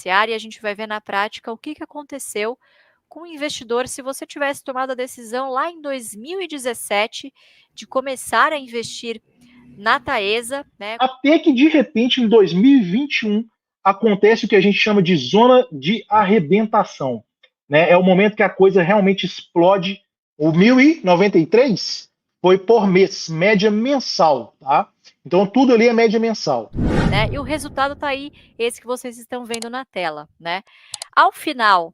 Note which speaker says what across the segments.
Speaker 1: previdenciária e a gente vai ver na prática o que aconteceu com o investidor se você tivesse tomado a decisão lá em 2017 de começar a investir na Taesa, né?
Speaker 2: Até que, de repente, em 2021, acontece o que a gente chama de zona de arrebentação. Né? É o momento que a coisa realmente explode. O 1093 foi por mês, média mensal. Tá? Então, tudo ali é média mensal.
Speaker 1: Né? E o resultado está aí, esse que vocês estão vendo na tela. Né? Ao final,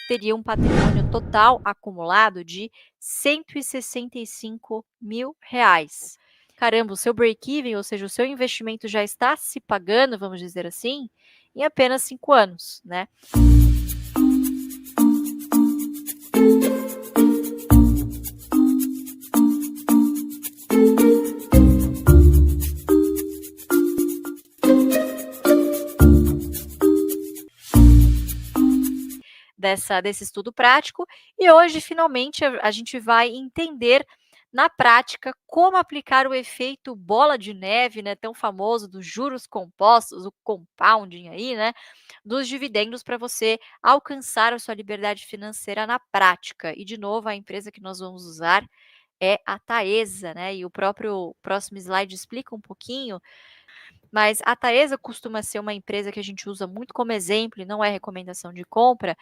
Speaker 1: teria um patrimônio total acumulado de R$ 165 mil. Caramba, o seu break-even, ou seja, o seu investimento já está se pagando, vamos dizer assim, em apenas 5 anos, né? Desse estudo prático, e hoje, finalmente, a gente vai entender na prática como aplicar o efeito bola de neve, né, tão famoso dos juros compostos, o compounding aí, né, dos dividendos para você alcançar a sua liberdade financeira na prática. E, de novo, a empresa que nós vamos usar é a Taesa, né, e o próximo slide explica um pouquinho. Mas a Taesa costuma ser uma empresa que a gente usa muito como exemplo e não é recomendação de compra,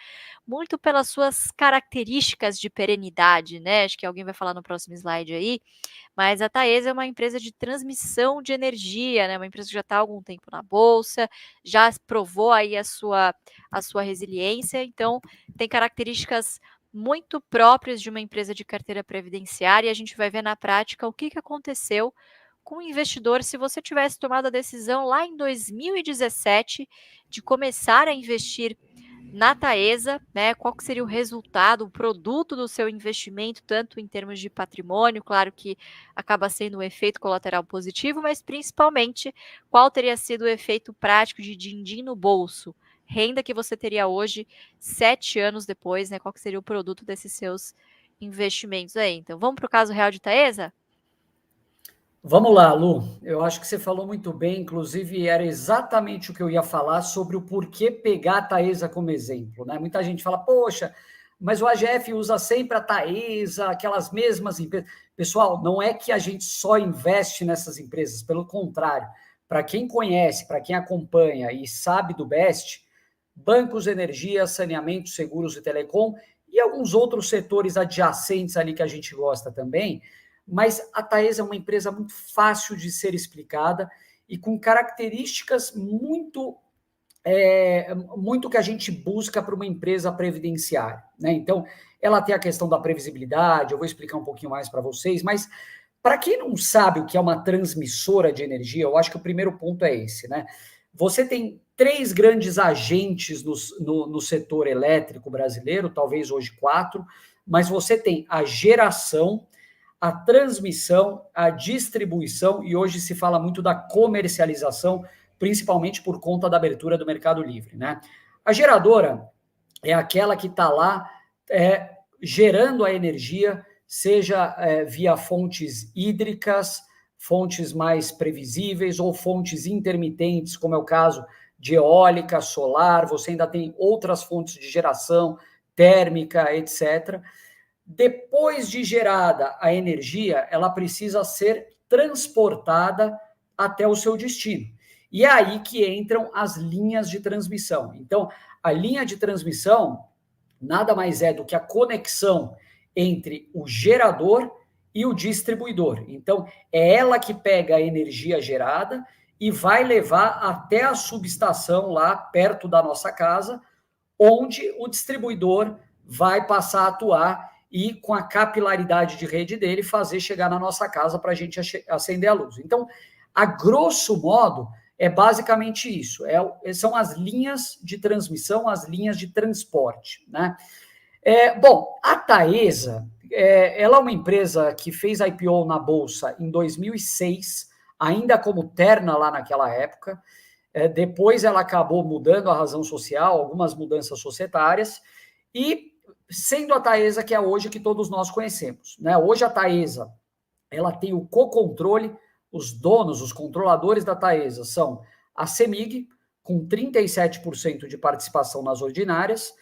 Speaker 1: muito pelas suas características de perenidade, né? Acho que alguém vai falar no próximo slide aí, mas a Taesa é uma empresa de transmissão de energia, né? Uma empresa que já está há algum tempo na bolsa, já provou aí a sua resiliência, então tem características muito próprias de uma empresa de carteira previdenciária, e a gente vai ver na prática o que aconteceu com o investidor se você tivesse tomado a decisão lá em 2017 de começar a investir na Taesa, né? Qual que seria o resultado, o produto do seu investimento, tanto em termos de patrimônio, claro que acaba sendo um efeito colateral positivo, mas principalmente qual teria sido o efeito prático de din-din no bolso, renda que você teria hoje, 7 anos depois, né? Qual que seria o produto desses seus investimentos aí? Então, vamos para o caso real de Taesa?
Speaker 3: Vamos lá, Lu. Eu acho que você falou muito bem, inclusive era exatamente o que eu ia falar sobre o porquê pegar a Taesa como exemplo, né? Muita gente fala, poxa, mas o AGF usa sempre a Taesa, aquelas mesmas empresas. Pessoal, não é que a gente só investe nessas empresas, pelo contrário. Para quem conhece, para quem acompanha e sabe do Best, bancos, energia, saneamento, seguros e telecom e alguns outros setores adjacentes ali que a gente gosta também, mas a Taesa é uma empresa muito fácil de ser explicada e com características muito que a gente busca para uma empresa previdenciária, né? Então, ela tem a questão da previsibilidade, eu vou explicar um pouquinho mais para vocês, mas para quem não sabe o que é uma transmissora de energia, eu acho que o primeiro ponto é esse, né? Você tem 3 grandes agentes no setor elétrico brasileiro, talvez hoje 4, mas você tem a geração, a transmissão, a distribuição, e hoje se fala muito da comercialização, principalmente por conta da abertura do Mercado Livre, né? A geradora é aquela que está lá gerando a energia, seja via fontes hídricas, fontes mais previsíveis ou fontes intermitentes, como é o caso de eólica, solar, você ainda tem outras fontes de geração, térmica, etc. Depois de gerada a energia, ela precisa ser transportada até o seu destino. E é aí que entram as linhas de transmissão. Então, a linha de transmissão nada mais é do que a conexão entre o gerador e o distribuidor. Então, é ela que pega a energia gerada e vai levar até a subestação lá perto da nossa casa, onde o distribuidor vai passar a atuar e, com a capilaridade de rede dele, fazer chegar na nossa casa para a gente acender a luz. Então, a grosso modo, é basicamente isso. São as linhas de transmissão, as linhas de transporte, né? Bom, a Taesa, ela é uma empresa que fez IPO na Bolsa em 2006, ainda como Terna lá naquela época. Depois ela acabou mudando a razão social, algumas mudanças societárias, e sendo a Taesa que é hoje que todos nós conhecemos, né? Hoje a Taesa, ela tem o co-controle, os donos, os controladores da Taesa são a CEMIG, com 37% de participação nas ordinárias,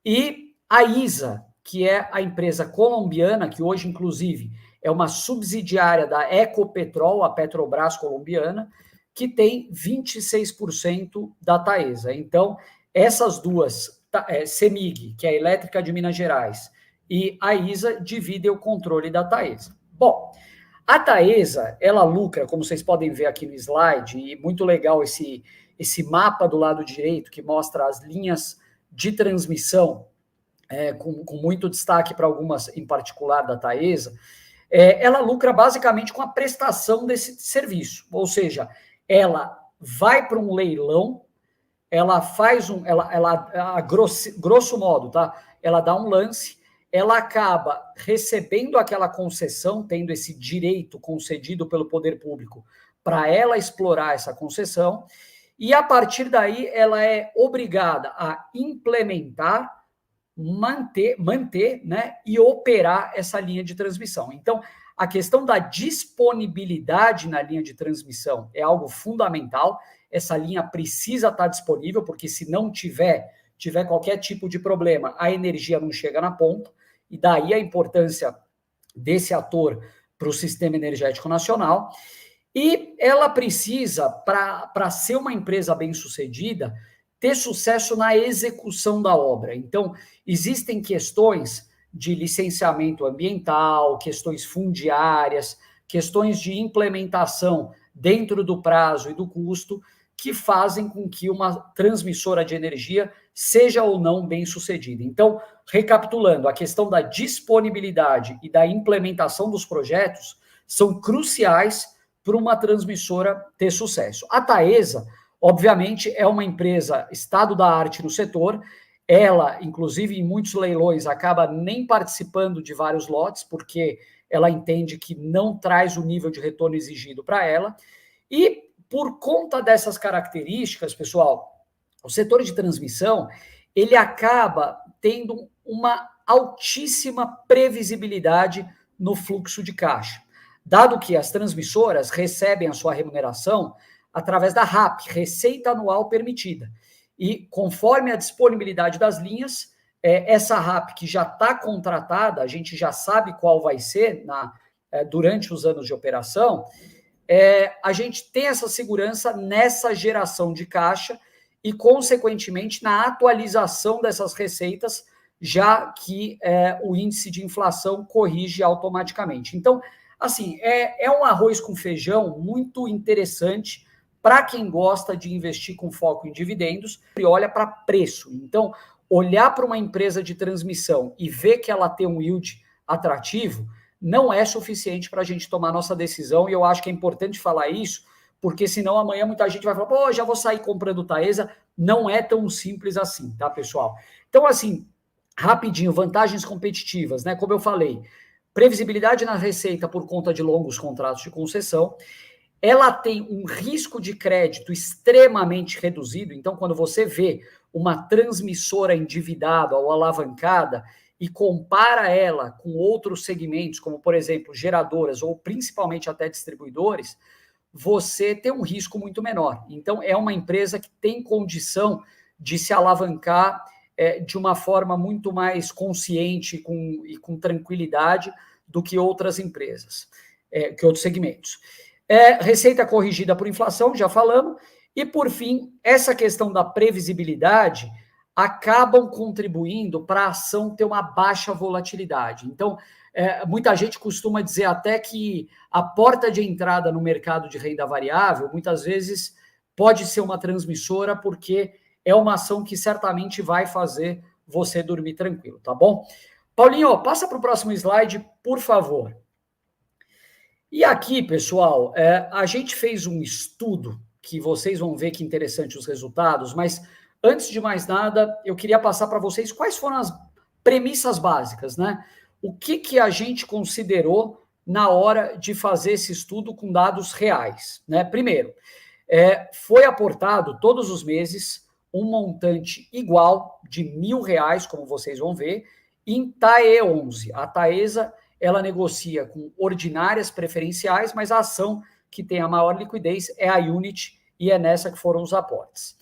Speaker 3: e a ISA, que é a empresa colombiana, que hoje, inclusive, é uma subsidiária da Ecopetrol, a Petrobras colombiana, que tem 26% da Taesa. Então, essas duas, CEMIG, que é a Elétrica de Minas Gerais, e a ISA, dividem o controle da Taesa. Bom, a Taesa, ela lucra, como vocês podem ver aqui no slide, e muito legal esse mapa do lado direito, que mostra as linhas de transmissão, com muito destaque para algumas em particular da Taesa. Ela lucra basicamente com a prestação desse serviço, ou seja, ela vai para um leilão, ela faz grosso modo, tá? Ela dá um lance, ela acaba recebendo aquela concessão, tendo esse direito concedido pelo poder público para ela explorar essa concessão, e a partir daí ela é obrigada a implementar, manter, né, e operar essa linha de transmissão. Então, a questão da disponibilidade na linha de transmissão é algo fundamental. Essa linha precisa estar disponível, porque se não tiver qualquer tipo de problema, a energia não chega na ponta, e daí a importância desse ator para o sistema energético nacional. E ela precisa, para ser uma empresa bem-sucedida, ter sucesso na execução da obra. Então, existem questões de licenciamento ambiental, questões fundiárias, questões de implementação dentro do prazo e do custo, que fazem com que uma transmissora de energia seja ou não bem-sucedida. Então, recapitulando, a questão da disponibilidade e da implementação dos projetos são cruciais para uma transmissora ter sucesso. A Taesa, obviamente, é uma empresa estado da arte no setor. Ela, inclusive, em muitos leilões, acaba nem participando de vários lotes, porque ela entende que não traz o nível de retorno exigido para ela. E, por conta dessas características, pessoal, o setor de transmissão, ele acaba tendo uma altíssima previsibilidade no fluxo de caixa, dado que as transmissoras recebem a sua remuneração através da RAP, Receita Anual Permitida. E conforme a disponibilidade das linhas, essa RAP que já está contratada, a gente já sabe qual vai ser durante os anos de operação, a gente tem essa segurança nessa geração de caixa e, consequentemente, na atualização dessas receitas, já que o índice de inflação corrige automaticamente. Então, assim, é um arroz com feijão muito interessante para quem gosta de investir com foco em dividendos e olha para preço. Então, olhar para uma empresa de transmissão e ver que ela tem um yield atrativo não é suficiente para a gente tomar nossa decisão, e eu acho que é importante falar isso, porque senão amanhã muita gente vai falar, pô, já vou sair comprando Taesa. Não é tão simples assim, tá, pessoal? Então, assim, rapidinho, vantagens competitivas, né? Como eu falei, previsibilidade na receita por conta de longos contratos de concessão. Ela tem um risco de crédito extremamente reduzido. Então, quando você vê uma transmissora endividada ou alavancada e compara ela com outros segmentos, como, por exemplo, geradoras ou principalmente até distribuidores, você tem um risco muito menor. Então, é uma empresa que tem condição de se alavancar de uma forma muito mais consciente e com tranquilidade do que outras empresas, que outros segmentos. Receita corrigida por inflação, já falamos, e, por fim, essa questão da previsibilidade acabam contribuindo para a ação ter uma baixa volatilidade. Então, muita gente costuma dizer até que a porta de entrada no mercado de renda variável, muitas vezes, pode ser uma transmissora, porque é uma ação que certamente vai fazer você dormir tranquilo, tá bom? Paulinho, passa para o próximo slide, por favor. E aqui, pessoal, a gente fez um estudo, que vocês vão ver que interessante os resultados, mas antes de mais nada, eu queria passar para vocês quais foram as premissas básicas, né? O que a gente considerou na hora de fazer esse estudo com dados reais, né? Primeiro, foi aportado todos os meses um montante igual de R$1.000, como vocês vão ver, em TAE11. A Taesa, ela negocia com ordinárias preferenciais, mas a ação que tem a maior liquidez é a Unity, e é nessa que foram os aportes.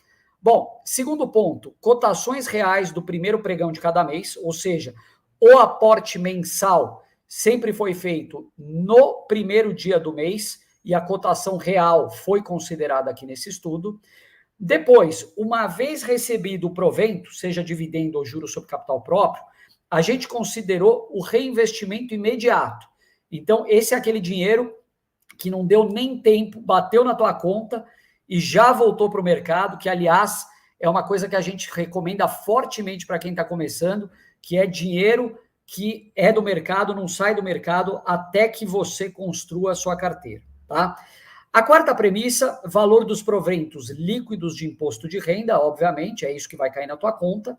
Speaker 3: Bom, segundo ponto, cotações reais do primeiro pregão de cada mês, ou seja, o aporte mensal sempre foi feito no primeiro dia do mês e a cotação real foi considerada aqui nesse estudo. Depois, uma vez recebido o provento, seja dividendo ou juros sobre capital próprio, a gente considerou o reinvestimento imediato. Então, esse é aquele dinheiro que não deu nem tempo, bateu na tua conta e já voltou para o mercado, que, aliás, é uma coisa que a gente recomenda fortemente para quem está começando, que é dinheiro que é do mercado, não sai do mercado até que você construa a sua carteira, tá? A quarta premissa, valor dos proventos líquidos de imposto de renda, obviamente, é isso que vai cair na tua conta.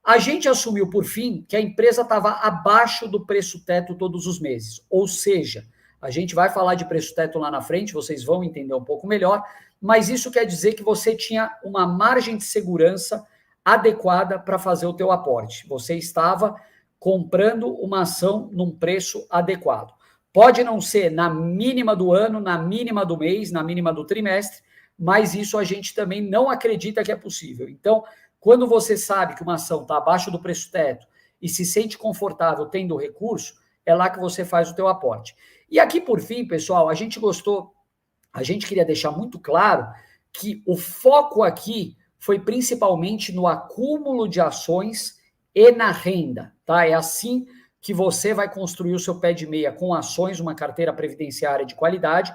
Speaker 3: A gente assumiu, por fim, que a empresa estava abaixo do preço teto todos os meses, ou seja, a gente vai falar de preço teto lá na frente, vocês vão entender um pouco melhor, mas isso quer dizer que você tinha uma margem de segurança adequada para fazer o teu aporte. Você estava comprando uma ação num preço adequado. Pode não ser na mínima do ano, na mínima do mês, na mínima do trimestre, mas isso a gente também não acredita que é possível. Então, quando você sabe que uma ação está abaixo do preço teto e se sente confortável tendo recurso, é lá que você faz o teu aporte. E aqui, por fim, pessoal, a gente queria deixar muito claro que o foco aqui foi principalmente no acúmulo de ações e na renda, tá? É assim que você vai construir o seu pé de meia com ações, uma carteira previdenciária de qualidade.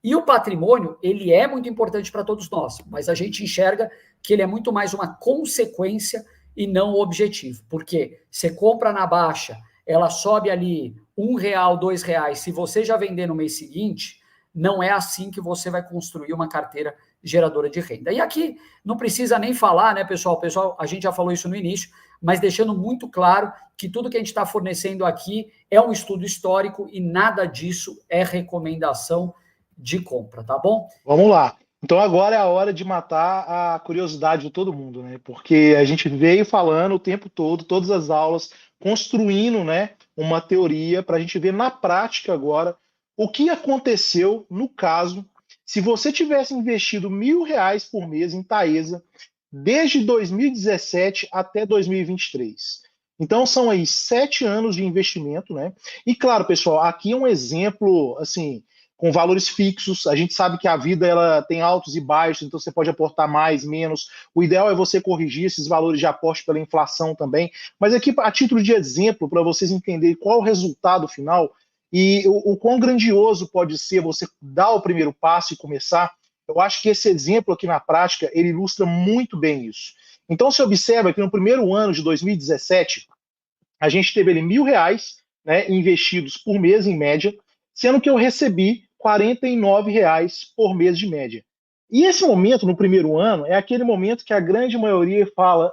Speaker 3: E o patrimônio, ele é muito importante para todos nós, mas a gente enxerga que ele é muito mais uma consequência e não o objetivo. Porque você compra na baixa, ela sobe ali R$1, R$2, se você já vender no mês seguinte, não é assim que você vai construir uma carteira geradora de renda. E aqui não precisa nem falar, né, pessoal? Pessoal, a gente já falou isso no início, mas deixando muito claro que tudo que a gente está fornecendo aqui é um estudo histórico e nada disso é recomendação de compra, tá bom?
Speaker 2: Vamos lá. Então agora é a hora de matar a curiosidade de todo mundo, né? Porque a gente veio falando o tempo todo, todas as aulas, construindo, né, uma teoria para a gente ver na prática agora o que aconteceu no caso se você tivesse investido R$1.000 por mês em Taesa desde 2017 até 2023. Então são aí 7 anos de investimento, né? E claro, pessoal, aqui é um exemplo, assim, com valores fixos. A gente sabe que a vida ela tem altos e baixos, então você pode aportar mais, menos. O ideal é você corrigir esses valores de aporte pela inflação também. Mas aqui, a título de exemplo, para vocês entenderem qual é o resultado final e o quão grandioso pode ser você dar o primeiro passo e começar, eu acho que esse exemplo aqui na prática, ele ilustra muito bem isso. Então, você observa que no primeiro ano de 2017, a gente teve ali R$1.000, né, investidos por mês, em média, sendo que eu recebi R$49 por mês de média. E esse momento, no primeiro ano, é aquele momento que a grande maioria fala,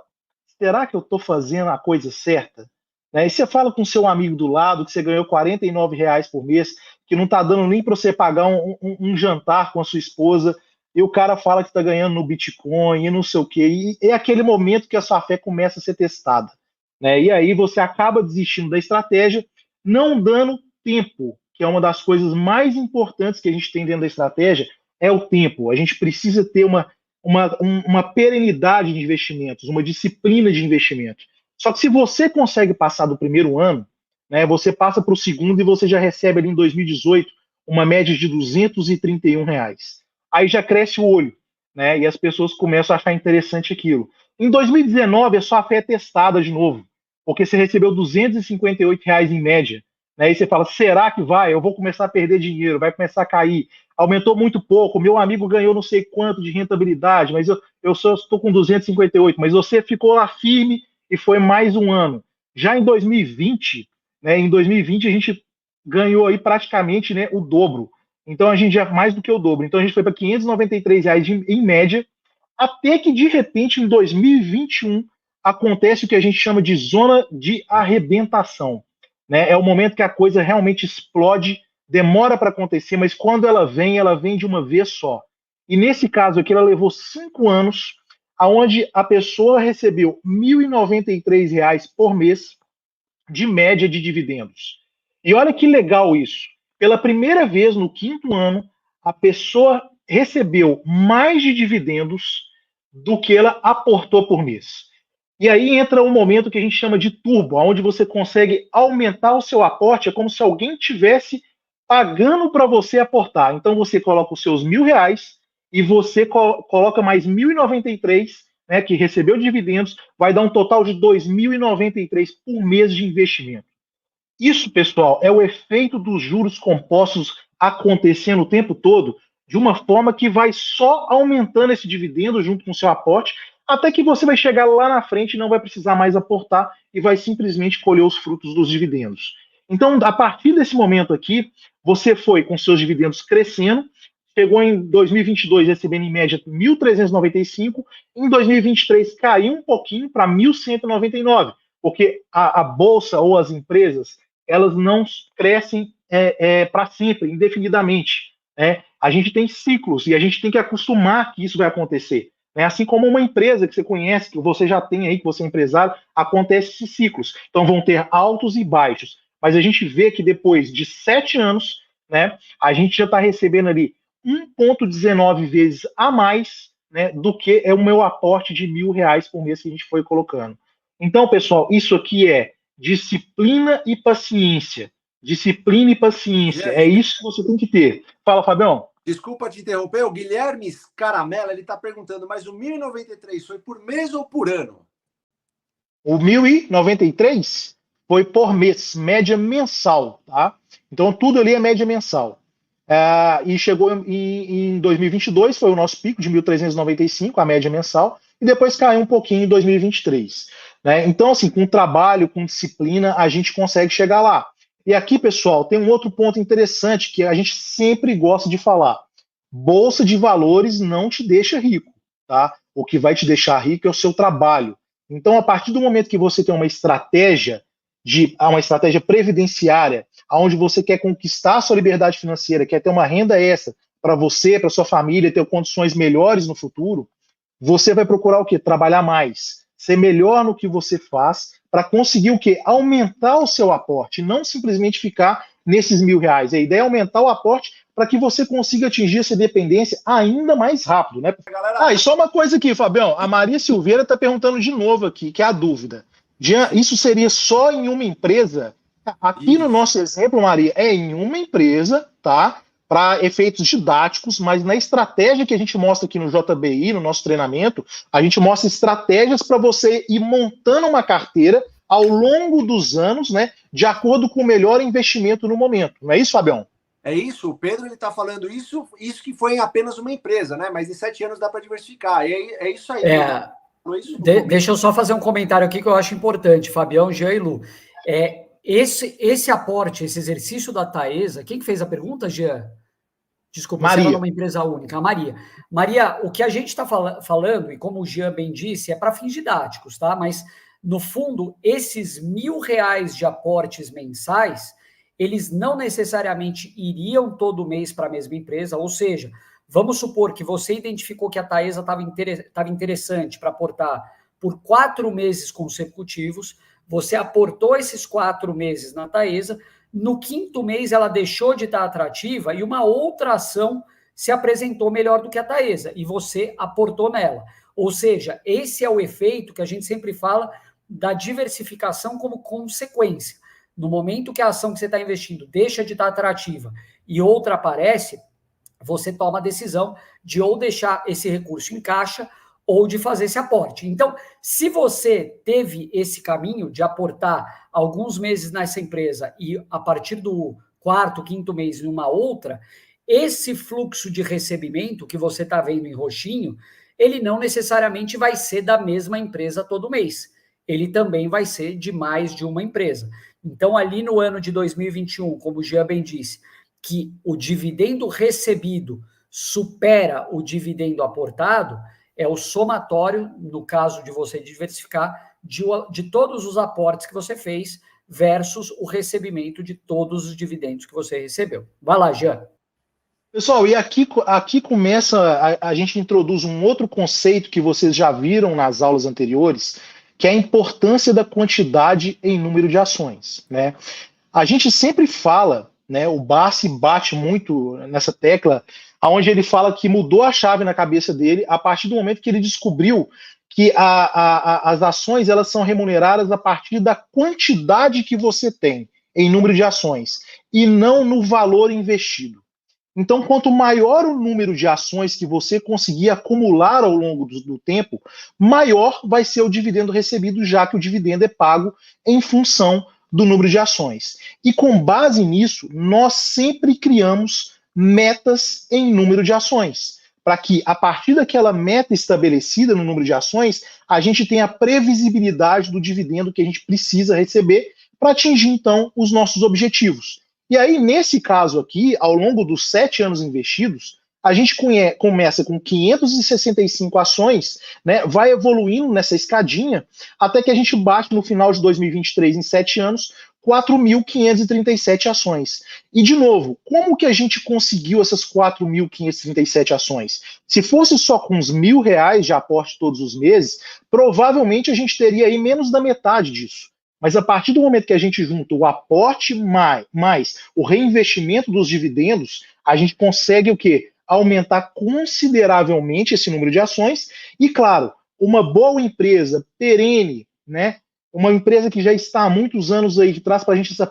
Speaker 2: será que eu estou fazendo a coisa certa? Né? E você fala com seu amigo do lado que você ganhou R$49 por mês, que não está dando nem para você pagar um jantar com a sua esposa, e o cara fala que está ganhando no Bitcoin e não sei o quê. E é aquele momento que a sua fé começa a ser testada. Né? E aí você acaba desistindo da estratégia, não dando tempo, que é uma das coisas mais importantes que a gente tem dentro da estratégia, é o tempo. A gente precisa ter uma perenidade de investimentos, uma disciplina de investimento. Só que se você consegue passar do primeiro ano, né, você passa para o segundo e você já recebe ali em 2018 uma média de R$231. Aí já cresce o olho, né, e as pessoas começam a achar interessante aquilo. Em 2019, a sua fé é testada de novo, porque você recebeu R$258 em média. Né, e você fala, será que vai? Eu vou começar a perder dinheiro, vai começar a cair. Aumentou muito pouco, meu amigo ganhou não sei quanto de rentabilidade, mas eu só estou com 258, mas você ficou lá firme e foi mais um ano. Já em 2020, né, em 2020 a gente ganhou aí praticamente, né, o dobro. Então a gente já mais do que o dobro. Então a gente foi para R$593 em média, até que de repente em 2021 acontece o que a gente chama de zona de arrebentação. Né? É o momento que a coisa realmente explode, demora para acontecer, mas quando ela vem de uma vez só. E nesse caso aqui ela levou 5 anos, aonde a pessoa recebeu R$1.093 por mês de média de dividendos. E olha que legal isso. Pela primeira vez no 5º ano, a pessoa recebeu mais de dividendos do que ela aportou por mês. E aí entra um momento que a gente chama de turbo, onde você consegue aumentar o seu aporte, é como se alguém tivesse pagando para você aportar. Então você coloca os seus R$ 1.000 e você coloca mais 1.093, né, que recebeu dividendos, vai dar um total de 2.093 por mês de investimento. Isso, pessoal, é o efeito dos juros compostos acontecendo o tempo todo, de uma forma que vai só aumentando esse dividendo junto com o seu aporte, até que você vai chegar lá na frente e não vai precisar mais aportar e vai simplesmente colher os frutos dos dividendos. Então, a partir desse momento aqui, você foi com seus dividendos crescendo, chegou em 2022 recebendo em média 1.395, em 2023 caiu um pouquinho para 1.199, porque a bolsa ou as empresas elas não crescem para sempre, indefinidamente. Né? A gente tem ciclos e a gente tem que acostumar que isso vai acontecer. Né? Assim como uma empresa que você conhece, que você já tem aí, que você é empresário, acontece esses ciclos. Então vão ter altos e baixos. Mas a gente vê que depois de 7 anos, né, a gente já está recebendo ali 1,19 vezes a mais, né, do que é o meu aporte de R$ 1.000 por mês que a gente foi colocando. Então, pessoal, isso aqui é disciplina e paciência. Disciplina e paciência. É isso que você tem que ter. Fala, Fabião.
Speaker 4: Desculpa te interromper. O Guilherme Caramela, ele está perguntando, mas o 1.093 foi por mês ou por ano?
Speaker 2: O 1.093 foi por mês, média mensal, tá? Então, tudo ali é média mensal. E chegou em 2022, foi o nosso pico de 1.395, a média mensal, e depois caiu um pouquinho em 2023. Né? Então, assim, com trabalho, com disciplina, a gente consegue chegar lá. E aqui, pessoal, tem um outro ponto interessante que a gente sempre gosta de falar. Bolsa de valores não te deixa rico, tá? O que vai te deixar rico é o seu trabalho. Então, a partir do momento que você tem uma estratégia previdenciária, onde você quer conquistar a sua liberdade financeira, quer ter uma renda extra para você, para sua família, ter condições melhores no futuro, você vai procurar o quê? Trabalhar mais, ser melhor no que você faz, para conseguir o quê? Aumentar o seu aporte, não simplesmente ficar nesses R$ 1.000. A ideia é aumentar o aporte para que você consiga atingir essa dependência ainda mais rápido, né? E só uma coisa aqui, Fabião, a Maria Silveira está perguntando de novo aqui, que é a dúvida. Isso seria só em uma empresa? Aqui no nosso exemplo, Maria, é em uma empresa, tá? Para efeitos didáticos, mas na estratégia que a gente mostra aqui no JBI, no nosso treinamento, a gente mostra estratégias para você ir montando uma carteira ao longo dos anos, né, de acordo com o melhor investimento no momento. Não é isso, Fabião?
Speaker 4: É isso, o Pedro está falando isso que foi em apenas uma empresa, né? Mas em 7 anos dá para diversificar. É isso aí.
Speaker 3: Deixa eu só fazer um comentário aqui que eu acho importante, Fabião, Jean e Lu. Esse aporte, esse exercício da Taesa, quem que fez a pergunta, Jean? Desculpa,
Speaker 2: Maria.
Speaker 3: você é uma empresa única, a Maria. Maria, o que a gente está falando, e como o Jean bem disse, é para fins didáticos, tá? Mas, no fundo, esses R$ 1.000 de aportes mensais, eles não necessariamente iriam todo mês para a mesma empresa, ou seja, vamos supor que você identificou que a Taesa estava interessante para aportar por 4 meses consecutivos, você aportou esses 4 meses na Taesa, no 5º mês ela deixou de estar atrativa e uma outra ação se apresentou melhor do que a Taesa e você aportou nela. Ou seja, esse é o efeito que a gente sempre fala da diversificação como consequência. No momento que a ação que você está investindo deixa de estar atrativa e outra aparece, você toma a decisão de ou deixar esse recurso em caixa ou de fazer esse aporte. Então, se você teve esse caminho de aportar alguns meses nessa empresa e a partir do 4º, 5º mês em uma outra, esse fluxo de recebimento que você está vendo em roxinho, ele não necessariamente vai ser da mesma empresa todo mês. Ele também vai ser de mais de uma empresa. Então, ali no ano de 2021, como o Jean bem disse, que o dividendo recebido supera o dividendo aportado, é o somatório, no caso de você diversificar, de todos os aportes que você fez versus o recebimento de todos os dividendos que você recebeu. Vai lá, Jean.
Speaker 2: Pessoal, e aqui começa, a gente introduz um outro conceito que vocês já viram nas aulas anteriores, que é a importância da quantidade em número de ações. Né? A gente sempre fala né? O Barsi bate muito nessa tecla, aonde ele fala que mudou a chave na cabeça dele a partir do momento que ele descobriu que as ações elas são remuneradas a partir da quantidade que você tem em número de ações e não no valor investido. Então, quanto maior o número de ações que você conseguir acumular ao longo do tempo, maior vai ser o dividendo recebido, já que o dividendo é pago em função do número de ações. E com base nisso, nós sempre criamos metas em número de ações, para que, a partir daquela meta estabelecida no número de ações, a gente tenha a previsibilidade do dividendo que a gente precisa receber para atingir, então, os nossos objetivos. E aí, nesse caso aqui, ao longo dos 7 anos investidos, a gente começa com 565 ações, né, vai evoluindo nessa escadinha, até que a gente bate no final de 2023, em 7 anos, 4.537 ações. E, de novo, como que a gente conseguiu essas 4.537 ações? Se fosse só com uns R$1.000 de aporte todos os meses, provavelmente a gente teria aí menos da metade disso. Mas a partir do momento que a gente junta o aporte mais o reinvestimento dos dividendos, a gente consegue o quê? Aumentar consideravelmente esse número de ações. E, claro, uma boa empresa perene, né? Uma empresa que já está há muitos anos aí, que traz para a gente essa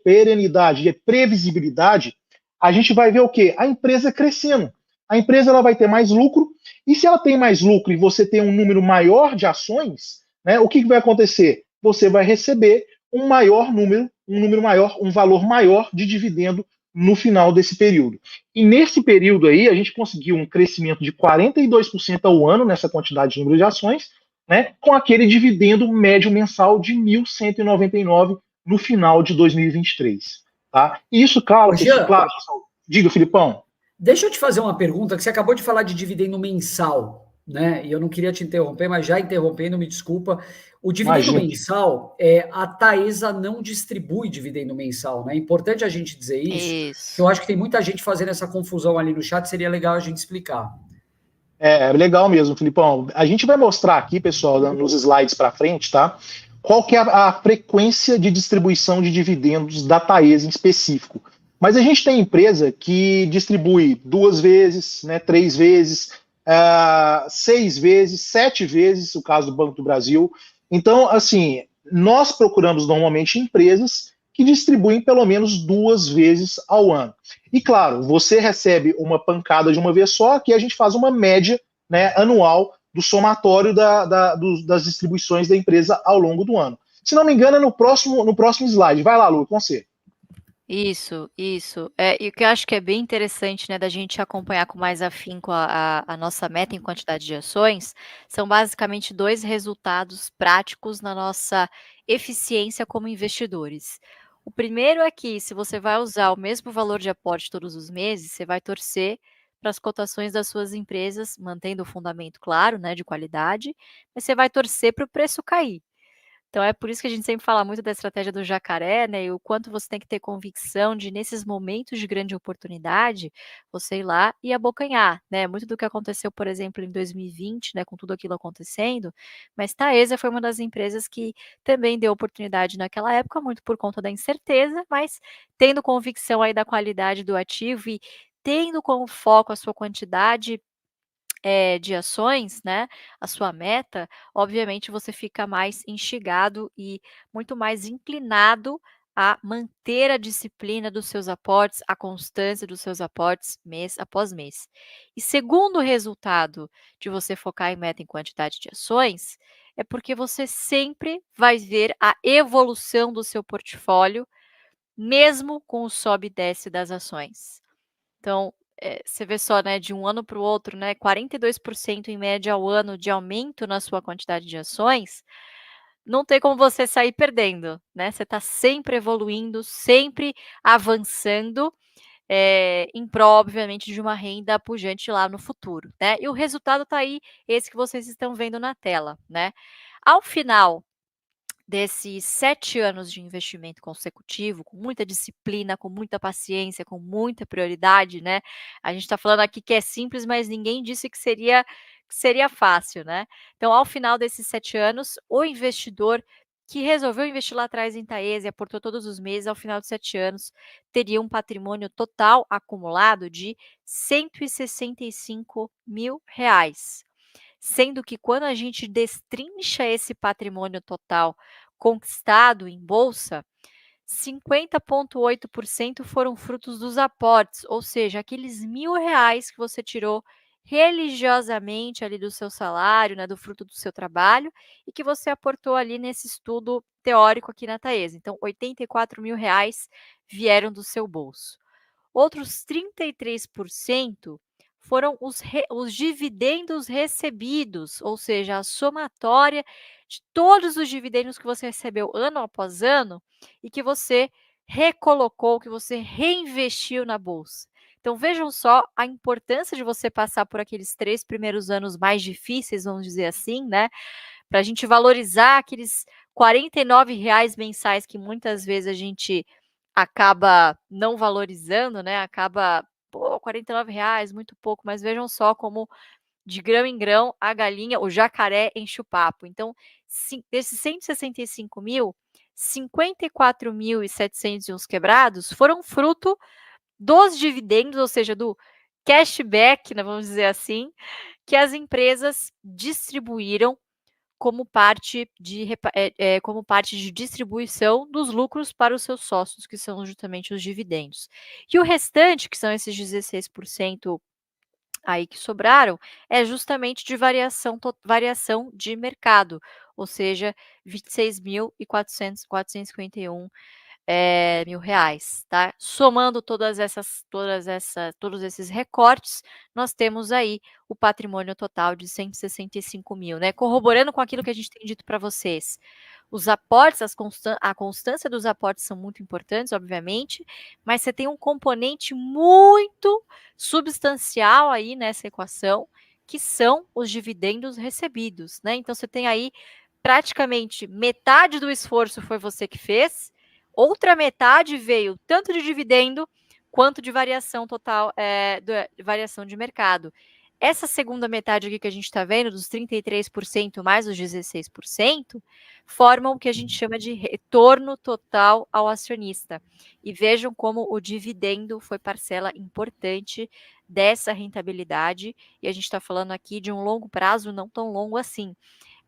Speaker 2: perenidade, previsibilidade, a gente vai ver o quê? A empresa crescendo. A empresa ela vai ter mais lucro, e se ela tem mais lucro e você tem um número maior de ações, né, o que vai acontecer? Você vai receber um maior número, um valor maior de dividendo no final desse período. E nesse período aí, a gente conseguiu um crescimento de 42% ao ano nessa quantidade de número de ações, né, com aquele dividendo médio mensal de 1.199 no final de 2023. Tá? E isso, claro, pessoal, diga, Filipão.
Speaker 3: Deixa eu te fazer uma pergunta, que você acabou de falar de dividendo mensal, né? E eu não queria te interromper, mas já interrompendo, me desculpa. O dividendo mensal, a Taesa não distribui dividendo mensal, né? É importante a gente dizer isso, que eu acho que tem muita gente fazendo essa confusão ali no chat, seria legal a gente explicar.
Speaker 2: É legal mesmo, Filipão. A gente vai mostrar aqui, pessoal, nos slides para frente, tá? Qual que é a frequência de distribuição de dividendos da Taesa em específico. Mas a gente tem empresa que distribui 2 vezes, né, 3 vezes, 6 vezes, 7 vezes, o caso do Banco do Brasil. Então, assim, nós procuramos normalmente empresas que distribuem pelo menos 2 vezes ao ano. E claro, você recebe uma pancada de uma vez só, que a gente faz uma média, né, anual do somatório das distribuições da empresa ao longo do ano. Se não me engano, é no próximo slide. Vai lá, Lu, com você.
Speaker 1: Isso. E o que eu acho que é bem interessante, né, da gente acompanhar com mais afinco a nossa meta em quantidade de ações, são basicamente 2 resultados práticos na nossa eficiência como investidores. O primeiro é que, se você vai usar o mesmo valor de aporte todos os meses, você vai torcer para as cotações das suas empresas, mantendo o fundamento claro, né, de qualidade, mas você vai torcer para o preço cair. Então é por isso que a gente sempre fala muito da estratégia do jacaré, né, e o quanto você tem que ter convicção de, nesses momentos de grande oportunidade, você ir lá e abocanhar, né, muito do que aconteceu, por exemplo, em 2020, né, com tudo aquilo acontecendo, mas Taesa foi uma das empresas que também deu oportunidade naquela época, muito por conta da incerteza, mas tendo convicção aí da qualidade do ativo e tendo como foco a sua quantidade de ações, né, a sua meta, obviamente você fica mais instigado e muito mais inclinado a manter a disciplina dos seus aportes, a constância dos seus aportes mês após mês. E segundo resultado de você focar em meta em quantidade de ações, é porque você sempre vai ver a evolução do seu portfólio, mesmo com o sobe e desce das ações. Então, você vê só, né, de um ano para o outro, né, 42% em média ao ano de aumento na sua quantidade de ações, não tem como você sair perdendo, né, você está sempre evoluindo, sempre avançando, em prol, obviamente, de uma renda pujante lá no futuro, né. E o resultado está aí, esse que vocês estão vendo na tela, né. Ao final desses 7 anos de investimento consecutivo, com muita disciplina, com muita paciência, com muita prioridade, né, a gente está falando aqui que é simples, mas ninguém disse que seria fácil, né. Então, ao final desses 7 anos, o investidor que resolveu investir lá atrás em Taesa e aportou todos os meses, ao final de 7 anos, teria um patrimônio total acumulado de R$ 165 mil. Sendo que quando a gente destrincha esse patrimônio total conquistado em bolsa, 50,8% foram frutos dos aportes, ou seja, aqueles R$ 1.000 que você tirou religiosamente ali do seu salário, né, do fruto do seu trabalho, e que você aportou ali nesse estudo teórico aqui na Taesa. Então, R$ 84 mil vieram do seu bolso. Outros 33% foram os dividendos recebidos, ou seja, a somatória de todos os dividendos que você recebeu ano após ano e que você recolocou, que você reinvestiu na bolsa. Então vejam só a importância de você passar por aqueles 3 primeiros anos mais difíceis, vamos dizer assim, né? Para a gente valorizar aqueles R$ 49 mensais que muitas vezes a gente acaba não valorizando, né? Acaba, pô, R$ 49, muito pouco, mas vejam só como de grão em grão a galinha, o jacaré enche o papo. Então, desses 165 mil, 54.700 e uns quebrados foram fruto dos dividendos, ou seja, do cashback, né, vamos dizer assim, que as empresas distribuíram como parte de distribuição dos lucros para os seus sócios, que são justamente os dividendos. E o restante, que são esses 16% aí que sobraram, é justamente de variação de mercado, ou seja, 26.451 mil reais, tá? Somando todos esses recortes, nós temos aí o patrimônio total de 165 mil, né? Corroborando com aquilo que a gente tem dito para vocês. Os aportes, a constância dos aportes são muito importantes, obviamente, mas você tem um componente muito substancial aí nessa equação, que são os dividendos recebidos, né? Então você tem aí praticamente metade do esforço foi você que fez, outra metade veio tanto de dividendo quanto de variação total, variação de mercado. Essa segunda metade aqui que a gente está vendo, dos 33% mais os 16%, formam o que a gente chama de retorno total ao acionista. E vejam como o dividendo foi parcela importante dessa rentabilidade. E a gente está falando aqui de um longo prazo, não tão longo assim.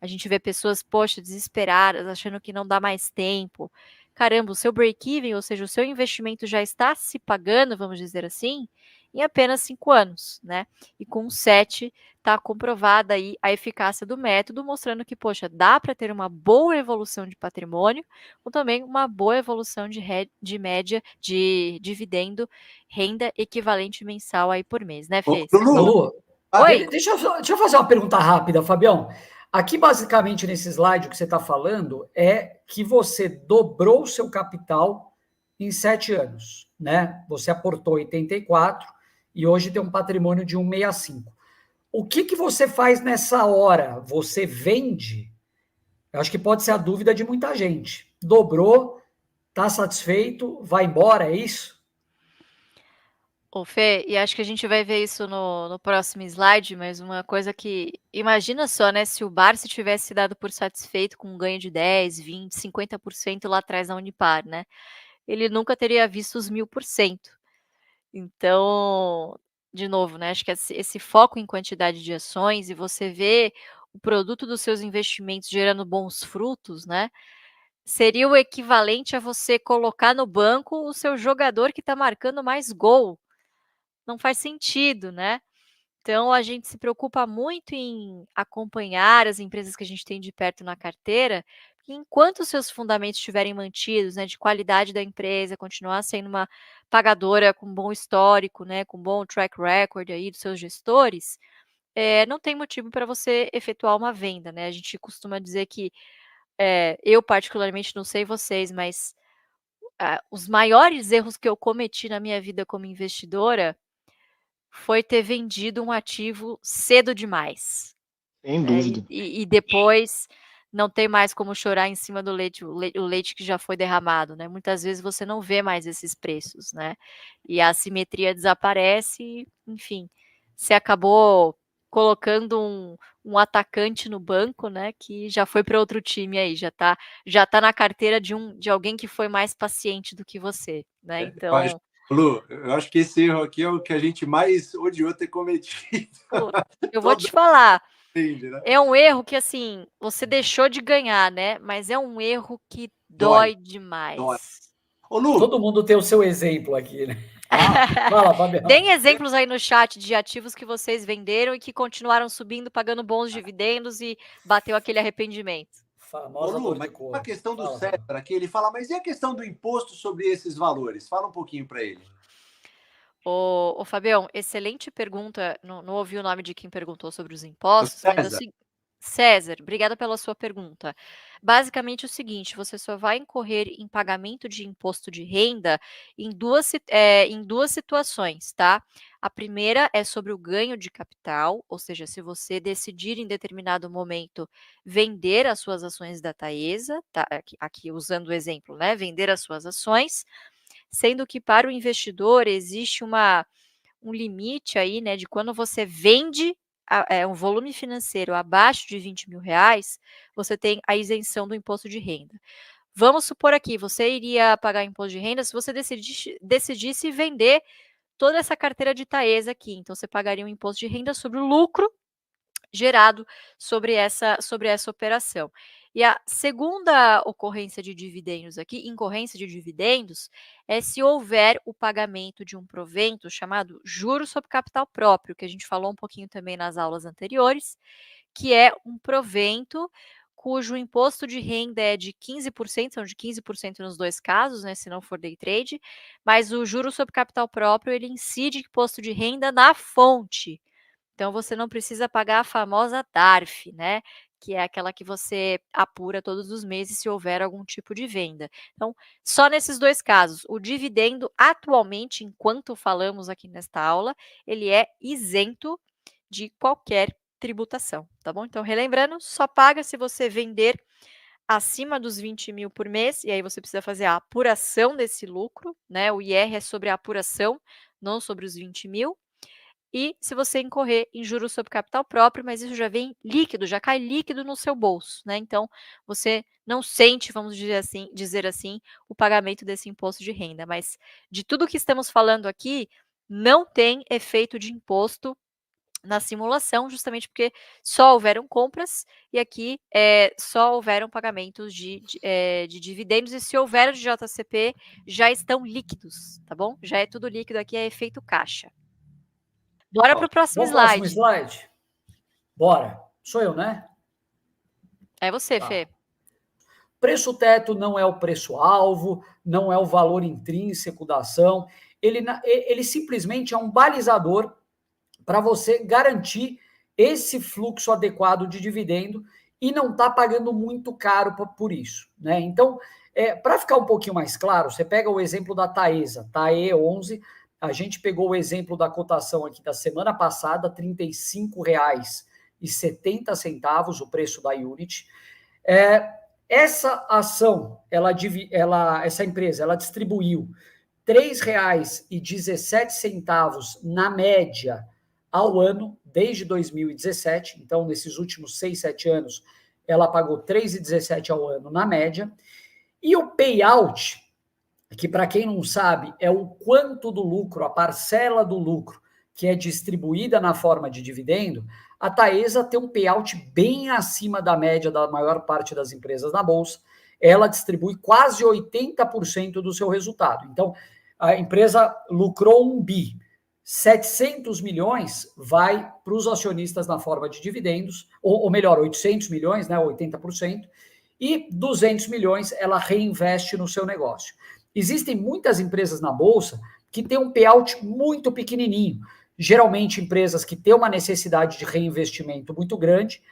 Speaker 1: A gente vê pessoas, poxa, desesperadas, achando que não dá mais tempo. Caramba, o seu break-even, ou seja, o seu investimento já está se pagando, vamos dizer assim, em apenas 5 anos, né? E com 7 está comprovada aí a eficácia do método, mostrando que, poxa, dá para ter uma boa evolução de patrimônio, ou também uma boa evolução de média de dividendo, renda equivalente mensal aí por mês, né, Fê?
Speaker 3: Lu,
Speaker 1: Oi?
Speaker 3: deixa eu fazer uma pergunta rápida, Fabião. Aqui, basicamente, nesse slide, o que você está falando é que você dobrou o seu capital em 7 anos, né? Você aportou 84 e hoje tem um patrimônio de 165. O que você faz nessa hora? Você vende? Eu acho que pode ser a dúvida de muita gente. Dobrou, está satisfeito, vai embora, é isso?
Speaker 1: Ô Fê, e acho que a gente vai ver isso no próximo slide, mas uma coisa que, imagina só, né, se o Barça tivesse se dado por satisfeito com um ganho de 10, 20, 50% lá atrás na Unipar, né? Ele nunca teria visto os 1.000%. Então, de novo, né, acho que esse foco em quantidade de ações e você vê o produto dos seus investimentos gerando bons frutos, né? Seria o equivalente a você colocar no banco o seu jogador que está marcando mais gol. Não faz sentido, né? Então, a gente se preocupa muito em acompanhar as empresas que a gente tem de perto na carteira, porque enquanto os seus fundamentos estiverem mantidos, né, de qualidade da empresa, continuar sendo uma pagadora com bom histórico, né, com bom track record aí dos seus gestores, não tem motivo para você efetuar uma venda, né? A gente costuma dizer que, eu particularmente, não sei vocês, mas os maiores erros que eu cometi na minha vida como investidora foi ter vendido um ativo cedo demais,
Speaker 2: Sem
Speaker 1: né,
Speaker 2: dúvida.
Speaker 1: e depois não tem mais como chorar em cima do leite, o leite que já foi derramado, né. Muitas vezes você não vê mais esses preços, né, e a assimetria desaparece e, enfim, você acabou colocando um atacante no banco, né, que já foi para outro time aí, já tá na carteira de alguém que foi mais paciente do que você, né? Então,
Speaker 4: Lu, eu acho que esse erro aqui é o que a gente mais odiou ter cometido.
Speaker 1: pô, eu vou te falar,
Speaker 4: Entende, né?
Speaker 1: é um erro que, assim, você deixou de ganhar, né, mas é um erro que
Speaker 4: Dói,
Speaker 1: dói
Speaker 4: dói.
Speaker 1: demais.
Speaker 4: Ô, Lu,
Speaker 3: Todo mundo tem o seu exemplo aqui, né? Fala, Fabião.
Speaker 1: Deem exemplos aí no chat de ativos que vocês venderam e que continuaram subindo, pagando bons dividendos e bateu aquele arrependimento.
Speaker 4: ô,
Speaker 3: Famosa
Speaker 4: Lu,
Speaker 3: dor
Speaker 4: mas
Speaker 3: de
Speaker 4: a
Speaker 3: corno.
Speaker 4: questão do
Speaker 3: Fala,
Speaker 4: César
Speaker 3: Fabião.
Speaker 4: aqui, ele fala, mas e a questão do imposto sobre esses valores? Fala um pouquinho para ele.
Speaker 1: Ô Fabião, excelente pergunta. Não ouvi o nome de quem perguntou sobre os
Speaker 4: O
Speaker 1: impostos, mas é o
Speaker 4: César,
Speaker 1: César, obrigada pela sua pergunta. Basicamente é o seguinte, você só vai incorrer em pagamento de imposto de renda em duas situações, tá? A primeira é sobre o ganho de capital, ou seja, se você decidir em determinado momento vender as suas ações da Taesa, tá? Aqui usando o exemplo, né? Vender as suas ações, sendo que para o investidor existe um limite aí, né, de quando você vende um volume financeiro abaixo de R$ 20.000, você tem a isenção do imposto de renda. Vamos supor aqui, você iria pagar imposto de renda se você decidisse vender toda essa carteira de Taesa aqui, então você pagaria um imposto de renda sobre o lucro gerado sobre essa operação. E a segunda ocorrência de dividendos aqui, incorrência de dividendos, é se houver o pagamento de um provento chamado juros sobre capital próprio, que a gente falou um pouquinho também nas aulas anteriores, que é um provento cujo imposto de renda é de 15%, são de 15% nos dois casos, né, se não for day trade, mas o juro sobre capital próprio, ele incide imposto de renda na fonte. Então você não precisa pagar a famosa DARF, né, que é aquela que você apura todos os meses se houver algum tipo de venda. Então, só nesses dois casos, o dividendo atualmente, enquanto falamos aqui nesta aula, ele é isento de qualquer tributação, tá bom? Então, relembrando, só paga se você vender acima dos 20.000 por mês, e aí você precisa fazer a apuração desse lucro, né? O IR é sobre a apuração, não sobre os 20.000. E se você incorrer em juros sobre capital próprio, mas isso já vem líquido, já cai líquido no seu bolso, né? Então, você não sente, vamos dizer assim, o pagamento desse imposto de renda. Mas de tudo que estamos falando aqui, não tem efeito de imposto na simulação, justamente porque só houveram compras e aqui só houveram pagamentos de dividendos, e se houver de JCP, já estão líquidos, tá bom? Já é tudo líquido aqui, é efeito caixa. Bora para o próximo
Speaker 3: Vamos ao próximo
Speaker 1: slide.
Speaker 3: slide? Bora. Sou eu, né?
Speaker 1: É você,
Speaker 3: Tá.
Speaker 1: Fê.
Speaker 3: Preço teto não é o preço-alvo, não é o valor intrínseco da ação. Ele simplesmente é um balizador para você garantir esse fluxo adequado de dividendo e não tá pagando muito caro por isso, né? Então, para ficar um pouquinho mais claro, você pega o exemplo da Taesa, TAE11, a gente pegou o exemplo da cotação aqui da semana passada, R$ 35,70 o preço da Unity. Essa ação, essa empresa, ela distribuiu R$ 3,17 na média ao ano, desde 2017. Então, nesses últimos 6, 7 anos, ela pagou R$ 3,17 ao ano na média. E o payout, que para quem não sabe, é o quanto do lucro, a parcela do lucro que é distribuída na forma de dividendo, a Taesa tem um payout bem acima da média da maior parte das empresas na Bolsa. Ela distribui quase 80% do seu resultado. Então, a empresa lucrou 1 bi. 700 milhões vai para os acionistas na forma de dividendos, ou melhor, 800 milhões, né, 80%, e 200 milhões ela reinveste no seu negócio. Existem muitas empresas na Bolsa que têm um payout muito pequenininho, geralmente empresas que têm uma necessidade de reinvestimento muito grande,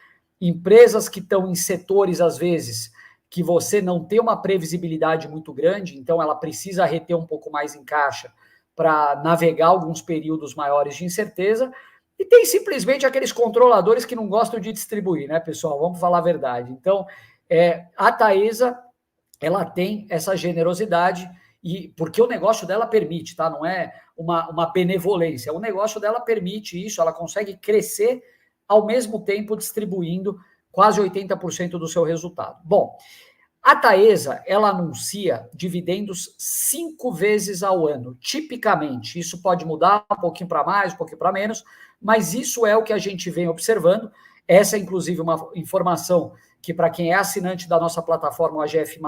Speaker 3: empresas que estão em setores, às vezes, que você não tem uma previsibilidade muito grande, então ela precisa reter um pouco mais em caixa para navegar alguns períodos maiores de incerteza, e tem simplesmente aqueles controladores que não gostam de distribuir, né, pessoal? Vamos falar a verdade. Então, a Taesa, ela tem essa generosidade, e porque o negócio dela permite, tá? Não é uma benevolência, o negócio dela permite isso, ela consegue crescer ao mesmo tempo distribuindo quase 80% do seu resultado. Bom, a Taesa, ela anuncia dividendos 5 vezes ao ano, tipicamente. Isso pode mudar um pouquinho para mais, um pouquinho para menos, mas isso é o que a gente vem observando. Essa é, inclusive, uma informação que, para quem é assinante da nossa plataforma, o AGF+,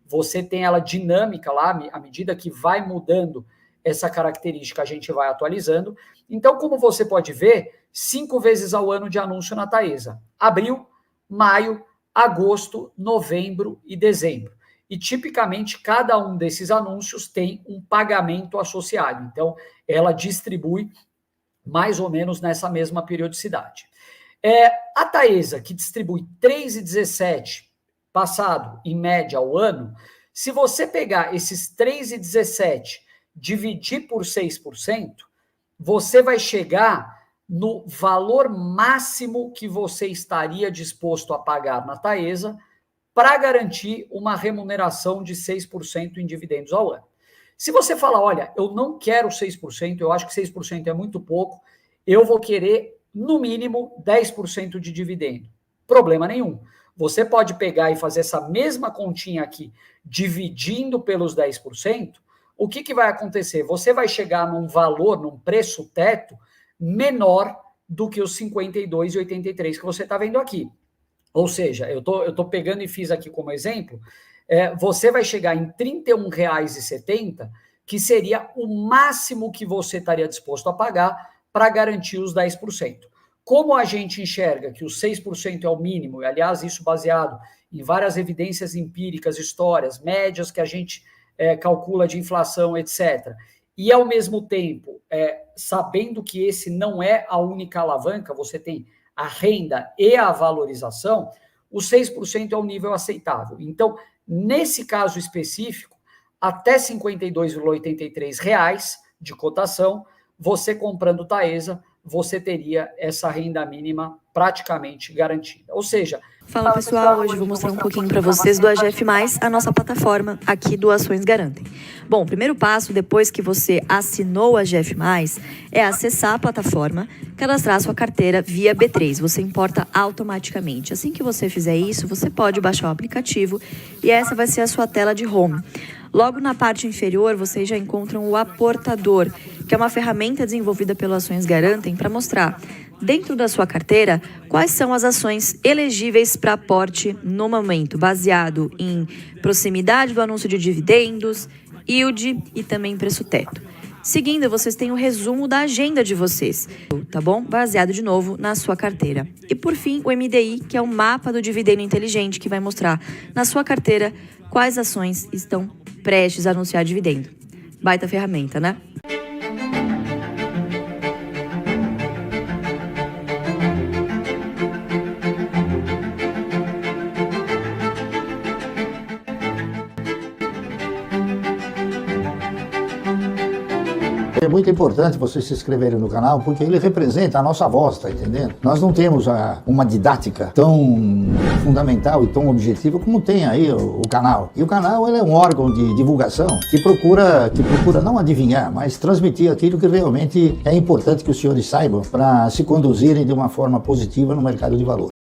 Speaker 3: você tem ela dinâmica lá, à medida que vai mudando essa característica, a gente vai atualizando. Então, como você pode ver, 5 vezes ao ano de anúncio na Taesa. Abril, maio, agosto, novembro e dezembro. E, tipicamente, cada um desses anúncios tem um pagamento associado. Então, ela distribui mais ou menos nessa mesma periodicidade. A Taesa, que distribui 3,17 passado, em média, ao ano, se você pegar esses 3,17 dividir por 6%, você vai chegar no valor máximo que você estaria disposto a pagar na Taesa para garantir uma remuneração de 6% em dividendos ao ano. Se você fala, olha, eu não quero 6%, eu acho que 6% é muito pouco, eu vou querer, no mínimo, 10% de dividendo. Problema nenhum. Você pode pegar e fazer essa mesma continha aqui, dividindo pelos 10%, o que vai acontecer? Você vai chegar num valor, num preço teto, menor do que os 52,83 que você está vendo aqui. Ou seja, eu tô pegando e fiz aqui como exemplo, você vai chegar em R$ 31,70, que seria o máximo que você estaria disposto a pagar para garantir os 10%. Como a gente enxerga que os 6% é o mínimo, e aliás, isso baseado em várias evidências empíricas, histórias, médias que a gente calcula de inflação, etc., e, ao mesmo tempo, sabendo que esse não é a única alavanca, você tem a renda e a valorização, os 6% é o nível aceitável. Então, nesse caso específico, até R$ 52,83 de cotação, você comprando Taesa, você teria essa renda mínima praticamente garantida. Ou seja...
Speaker 5: Fala pessoal, hoje vou mostrar um pouquinho para vocês do AGF+, a nossa plataforma aqui do Ações Garantem. Bom, o primeiro passo, depois que você assinou o AGF+, é acessar a plataforma, cadastrar sua carteira via B3, você importa automaticamente. Assim que você fizer isso, você pode baixar o aplicativo e essa vai ser a sua tela de home. Logo na parte inferior, vocês já encontram o aportador, que é uma ferramenta desenvolvida pelo Ações Garantem para mostrar, dentro da sua carteira, quais são as ações elegíveis para aporte no momento, baseado em proximidade do anúncio de dividendos, yield e também preço teto. Seguindo, vocês têm o resumo da agenda de vocês, tá bom? Baseado de novo na sua carteira. E por fim, o MDI, que é o mapa do dividendo inteligente, que vai mostrar na sua carteira quais ações estão prestes a anunciar dividendo. Baita ferramenta, né?
Speaker 6: É muito importante vocês se inscreverem no canal, porque ele representa a nossa voz, tá entendendo? Nós não temos uma didática tão fundamental e tão objetiva como tem aí o canal. E o canal, ele é um órgão de divulgação que procura não adivinhar, mas transmitir aquilo que realmente é importante que os senhores saibam para se conduzirem de uma forma positiva no mercado de valores.